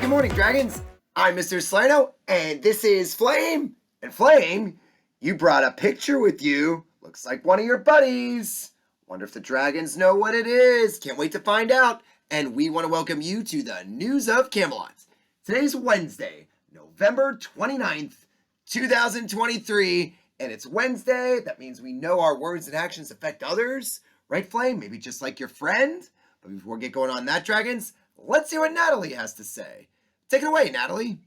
Good morning, dragons. I'm Mr. Slino, and this is Flame. And Flame, you brought a picture with you. Looks like one of your buddies. Wonder if the dragons know what it is. Can't wait to find out. And we want to welcome you to the News of Camelot. Today's Wednesday, November 29th, 2023. And it's Wednesday. That means we know our words and actions affect others. Right, Flame? Maybe just like your friend? But before we get going on that, dragons, let's see what Natalie has to say. Take it away, Natalie.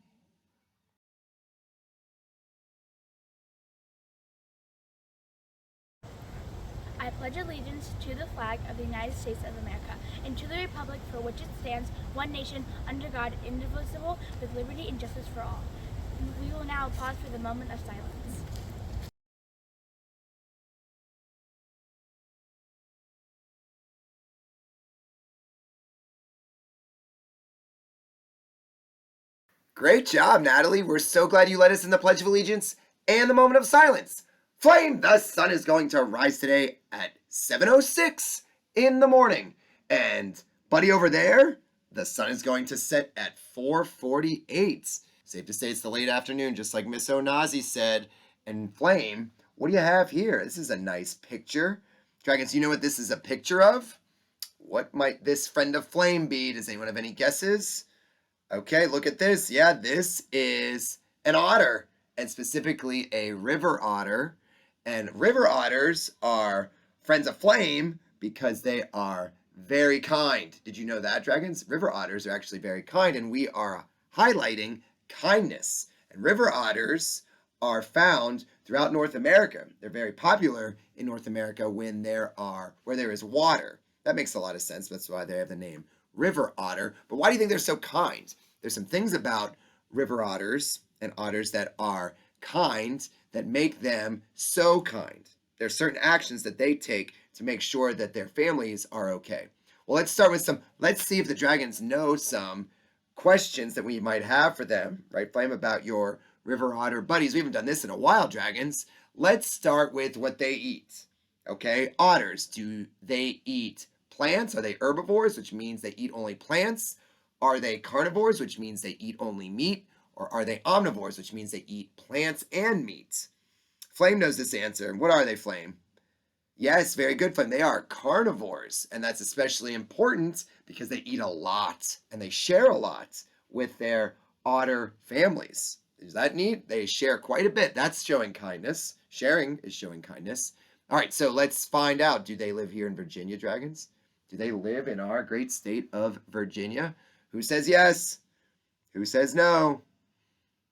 I pledge allegiance to the flag of the United States of America and to the republic for which it stands, one nation, under God, indivisible, with liberty and justice for all. We will now pause for the moment of silence. Great job, Natalie. We're so glad you led us in the Pledge of Allegiance and the moment of silence. Flame, the sun is going to rise today at 7:06 in the morning. And buddy over there, the sun is going to set at 4:48. Safe to say it's the late afternoon, just like Miss Onazi said. And Flame, what do you have here? This is a nice picture. Dragons, you know what this is a picture of? What might this friend of Flame be? Does anyone have any guesses? Okay, look at this. Yeah, this is an otter, and specifically a river otter. And river otters are friends of Flame because they are very kind. Did you know that, dragons? River otters are actually very kind, and we are highlighting kindness. And river otters are found throughout North America. They're very popular in North America where there is water. That makes a lot of sense. That's why they have the name river otter. But why do you think they're so kind? There's some things about river otters and otters that are kind that make them so kind. There's certain actions that they take to make sure that their families are okay. Well, let's see if the dragons know some questions that we might have for them, right, Flame, about your river otter buddies. We haven't done this in a while, dragons. Let's start with what they eat. Okay, otters, do they eat plants? Are they herbivores, which means they eat only plants? Are they carnivores, which means they eat only meat? Or are they omnivores, which means they eat plants and meat? Flame knows this answer. What are they, Flame? Yes, very good, Flame. They are carnivores, and that's especially important because they eat a lot, and they share a lot with their otter families. Is that neat? They share quite a bit. That's showing kindness. Sharing is showing kindness. All right, so let's find out. Do they live here in Virginia, dragons? Do they live in our great state of Virginia? Who says yes? Who says no?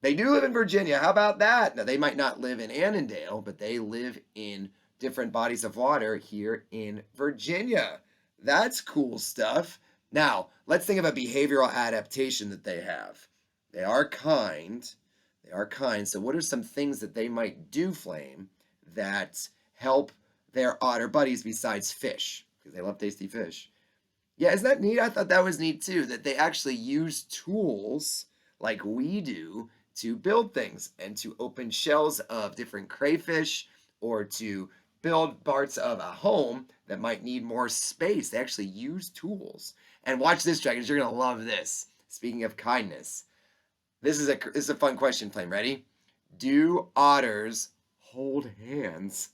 They do live in Virginia. How about that? Now, they might not live in Annandale, but they live in different bodies of water here in Virginia. That's cool stuff. Now, let's think of a behavioral adaptation that they have. They are kind. They are kind. So what are some things that they might do, Flame, that help their otter buddies besides fish? Because they love tasty fish. Yeah, isn't that neat? I thought that was neat too, that they actually use tools like we do to build things and to open shells of different crayfish or to build parts of a home that might need more space. They actually use tools. And watch this, dragons. You're going to love this. Speaking of kindness, this is a fun question, Flame. Ready? Do otters hold hands?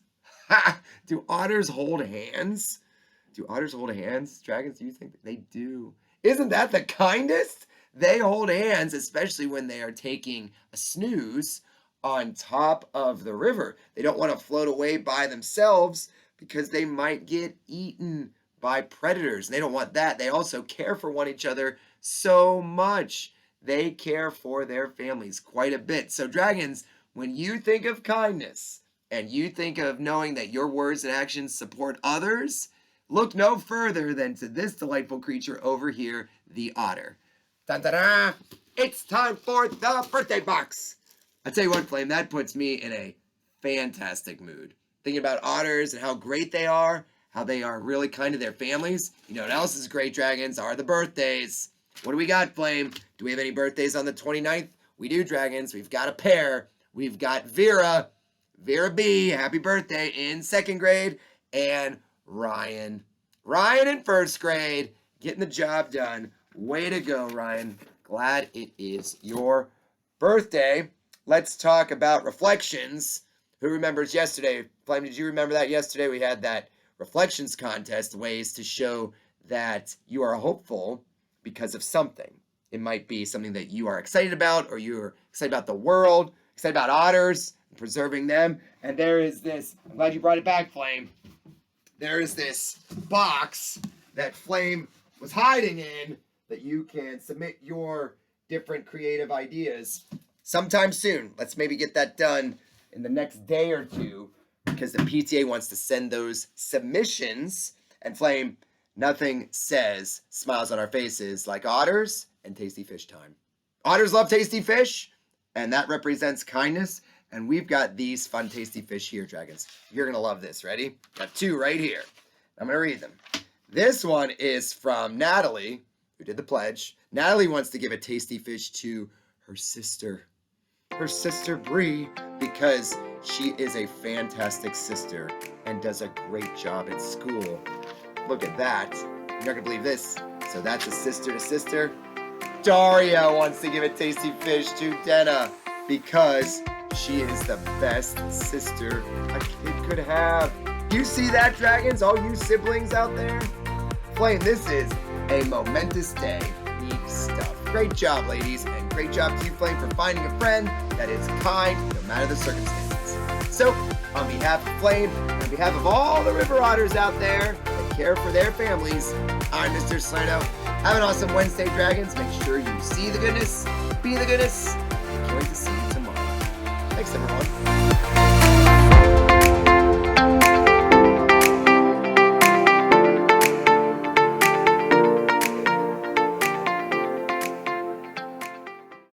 Do otters hold hands? Do otters hold hands, dragons? Do you think they do? Isn't that the kindest? They hold hands, especially when they are taking a snooze on top of the river. They don't want to float away by themselves because they might get eaten by predators. They don't want that. They also care for one another so much. They care for their families quite a bit. So, dragons, when you think of kindness and you think of knowing that your words and actions support others, look no further than to this delightful creature over here, the otter. Dun-da-da! It's time for the birthday box. I tell you what, Flame, that puts me in a fantastic mood. Thinking about otters and how great they are, how they are really kind to their families. You know what else is great, dragons, are the birthdays. What do we got, Flame? Do we have any birthdays on the 29th? We do, dragons. We've got a pair. We've got Vera B, happy birthday, in 2nd grade, and Ryan in 1st grade, getting the job done. Way to go, Ryan. glad it is your birthday. Let's talk about reflections. Who remembers yesterday? Flame, did you remember that yesterday? We had that reflections contest, ways to show that you are hopeful because of something. It might be something that you are excited about, or you're excited about the world, excited about otters, and preserving them. And there is this, I'm glad you brought it back, Flame. There is this box that Flame was hiding in that you can submit your different creative ideas sometime soon. Let's maybe get that done in the next day or two, because the PTA wants to send those submissions. And Flame, nothing says smiles on our faces like otters and tasty fish time. Otters love tasty fish, and that represents kindness. And we've got these fun tasty fish here, dragons. You're going to love this. Ready? Got two right here. I'm going to read them. This one is from Natalie, who did the pledge. Natalie wants to give a tasty fish to her sister Bree, because she is a fantastic sister and does a great job at school. Look at that. You're not gonna believe this. So that's a sister to sister. Daria wants to give a tasty fish to Denna because she is the best sister a kid could have. You see that, dragons? All you siblings out there? Flame, this is a momentous day. Neat stuff. Great job, ladies, and great job to you, Flame, for finding a friend that is kind no matter the circumstances. So, on behalf of Flame, on behalf of all the River Otters out there that care for their families, I'm Mr. Slano. Have an awesome Wednesday, dragons. Make sure you see the goodness, be the goodness. Can't wait to see you tomorrow. Thanks, everyone.